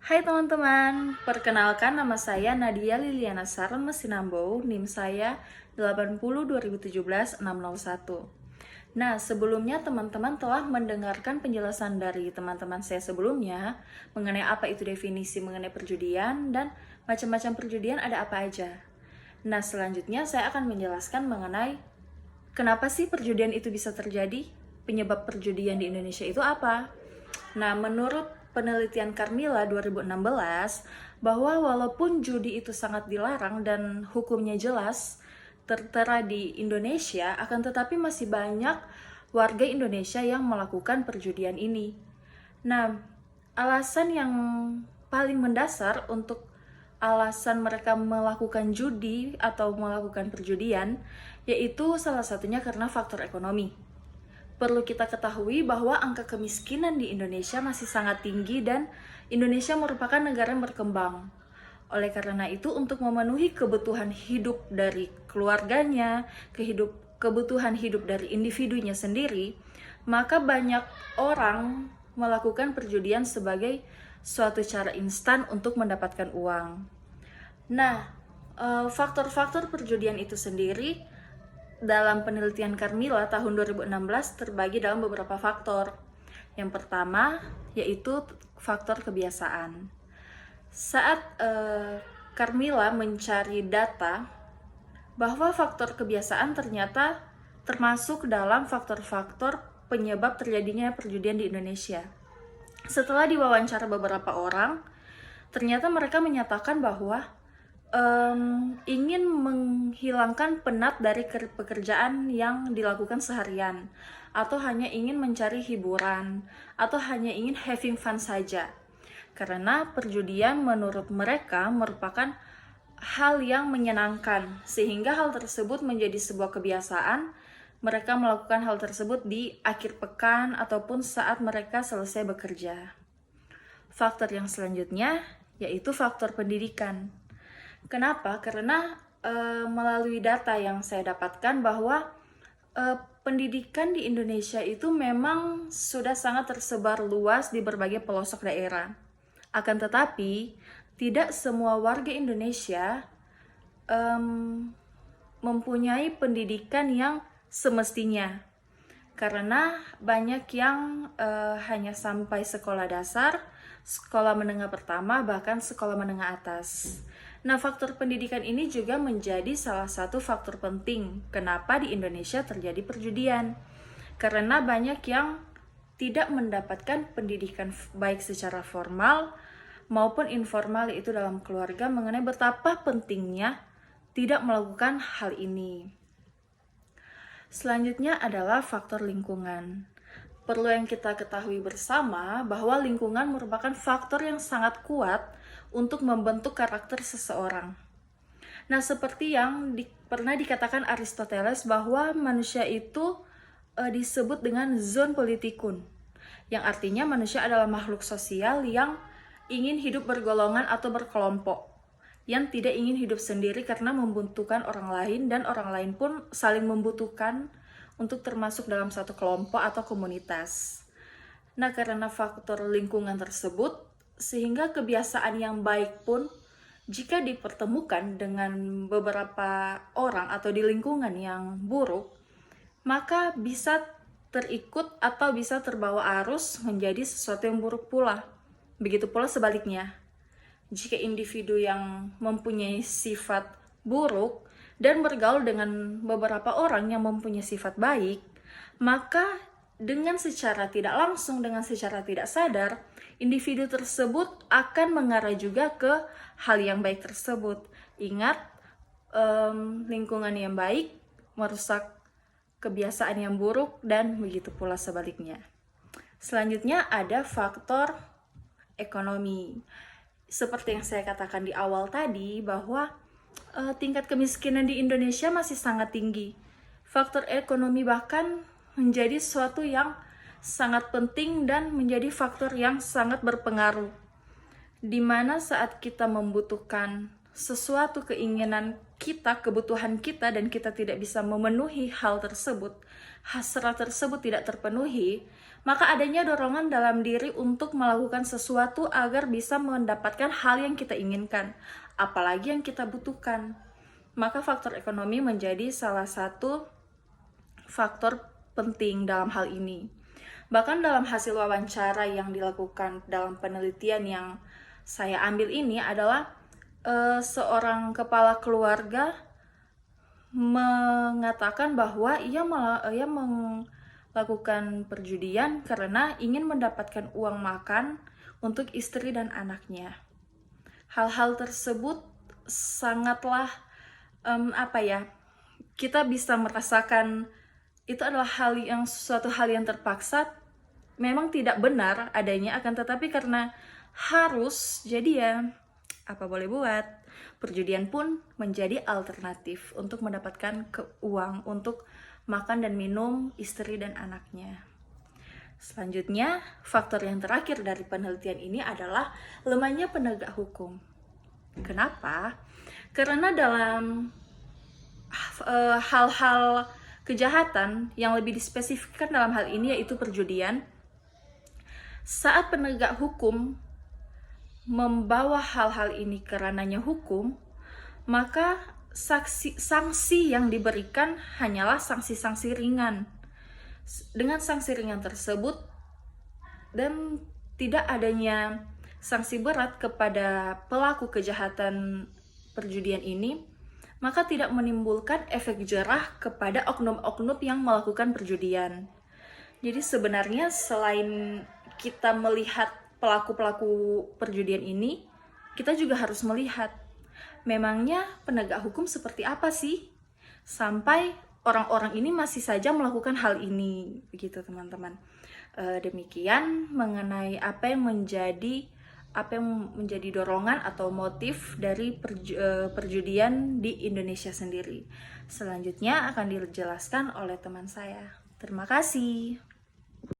Hai teman-teman, perkenalkan nama saya Nadia Liliana Saron Mesinambo, NIM saya 80 2017 601. Nah, sebelumnya teman-teman telah mendengarkan penjelasan dari teman-teman saya sebelumnya mengenai apa itu definisi mengenai perjudian dan macam-macam perjudian ada apa aja. Nah, selanjutnya saya akan menjelaskan mengenai kenapa sih perjudian itu bisa terjadi, penyebab perjudian di Indonesia itu apa. Nah, menurut penelitian Carmila 2016, bahwa walaupun judi itu sangat dilarang dan hukumnya jelas tertera di Indonesia, akan tetapi masih banyak warga Indonesia yang melakukan perjudian ini. Nah, alasan yang paling mendasar untuk alasan mereka melakukan judi atau melakukan perjudian, yaitu salah satunya karena faktor ekonomi. Perlu kita ketahui bahwa angka kemiskinan di Indonesia masih sangat tinggi dan Indonesia merupakan negara yang berkembang. Oleh karena itu, untuk memenuhi kebutuhan hidup dari keluarganya, kebutuhan hidup dari individunya sendiri, maka banyak orang melakukan perjudian sebagai suatu cara instan untuk mendapatkan uang. Nah, faktor-faktor perjudian itu sendiri dalam penelitian Carmila tahun 2016 terbagi dalam beberapa faktor. Yang pertama yaitu faktor kebiasaan. Saat Carmila mencari data bahwa faktor kebiasaan ternyata termasuk dalam faktor-faktor penyebab terjadinya perjudian di Indonesia. Setelah diwawancara beberapa orang, ternyata mereka menyatakan bahwa ingin menghilangkan penat dari pekerjaan yang dilakukan seharian, atau hanya ingin mencari hiburan, atau hanya ingin having fun saja. Karena perjudian menurut mereka merupakan hal yang menyenangkan, sehingga hal tersebut menjadi sebuah kebiasaan. Mereka melakukan hal tersebut di akhir pekan ataupun saat mereka selesai bekerja. Faktor yang selanjutnya yaitu faktor pendidikan. Kenapa? Karena melalui data yang saya dapatkan bahwa pendidikan di Indonesia itu memang sudah sangat tersebar luas di berbagai pelosok daerah. Akan tetapi, tidak semua warga Indonesia mempunyai pendidikan yang semestinya. Karena banyak yang hanya sampai sekolah dasar, sekolah menengah pertama, bahkan sekolah menengah atas. Nah, faktor pendidikan ini juga menjadi salah satu faktor penting kenapa di Indonesia terjadi perjudian. Karena banyak yang tidak mendapatkan pendidikan baik secara formal maupun informal, yaitu dalam keluarga, mengenai betapa pentingnya tidak melakukan hal ini. Selanjutnya adalah faktor lingkungan. Perlu yang kita ketahui bersama bahwa lingkungan merupakan faktor yang sangat kuat untuk membentuk karakter seseorang. Nah, seperti yang pernah dikatakan Aristoteles bahwa manusia itu disebut dengan zoon politikun, yang artinya manusia adalah makhluk sosial yang ingin hidup bergolongan atau berkelompok, yang tidak ingin hidup sendiri karena membutuhkan orang lain, dan orang lain pun saling membutuhkan untuk termasuk dalam satu kelompok atau komunitas. Nah, karena faktor lingkungan tersebut, sehingga kebiasaan yang baik pun jika dipertemukan dengan beberapa orang atau di lingkungan yang buruk, maka bisa terikut atau bisa terbawa arus menjadi sesuatu yang buruk pula. Begitu pula sebaliknya. Jika individu yang mempunyai sifat buruk dan bergaul dengan beberapa orang yang mempunyai sifat baik, maka dengan secara tidak langsung, dengan secara tidak sadar, individu tersebut akan mengarah juga ke hal yang baik tersebut. Ingat, lingkungan yang baik merusak kebiasaan yang buruk, dan begitu pula sebaliknya. Selanjutnya ada faktor ekonomi. Seperti yang saya katakan di awal tadi, bahwa tingkat kemiskinan di Indonesia masih sangat tinggi. Faktor ekonomi bahkan menjadi sesuatu yang sangat penting dan menjadi faktor yang sangat berpengaruh. Di mana saat kita membutuhkan sesuatu keinginan kita, kebutuhan kita, dan kita tidak bisa memenuhi hal tersebut, hasrat tersebut tidak terpenuhi, maka adanya dorongan dalam diri untuk melakukan sesuatu agar bisa mendapatkan hal yang kita inginkan, apalagi yang kita butuhkan. Maka faktor ekonomi menjadi salah satu faktor penting dalam hal ini. Bahkan dalam hasil wawancara yang dilakukan dalam penelitian yang saya ambil ini adalah seorang kepala keluarga mengatakan bahwa ia melakukan perjudian karena ingin mendapatkan uang makan untuk istri dan anaknya. Hal-hal tersebut sangatlah kita bisa merasakan itu adalah suatu hal yang terpaksa, memang tidak benar adanya, akan tetapi karena harus, jadi ya apa boleh buat, perjudian pun menjadi alternatif untuk mendapatkan uang untuk makan dan minum istri dan anaknya. Selanjutnya, faktor yang terakhir dari penelitian ini adalah lemahnya penegak hukum. Kenapa? Karena dalam hal-hal kejahatan yang lebih dispesifikkan dalam hal ini yaitu perjudian, saat penegak hukum membawa hal-hal ini ke ranahnya hukum, maka sanksi yang diberikan hanyalah sanksi-sanksi ringan. Dengan sanksi ringan tersebut dan tidak adanya sanksi berat kepada pelaku kejahatan perjudian ini, maka tidak menimbulkan efek jerah kepada oknum-oknum yang melakukan perjudian. Jadi sebenarnya selain kita melihat pelaku-pelaku perjudian ini, kita juga harus melihat memangnya penegak hukum seperti apa sih sampai orang-orang ini masih saja melakukan hal ini, begitu teman-teman. Demikian mengenai apa yang menjadi dorongan atau motif dari perjudian di Indonesia sendiri. Selanjutnya akan dijelaskan oleh teman saya. Terima kasih.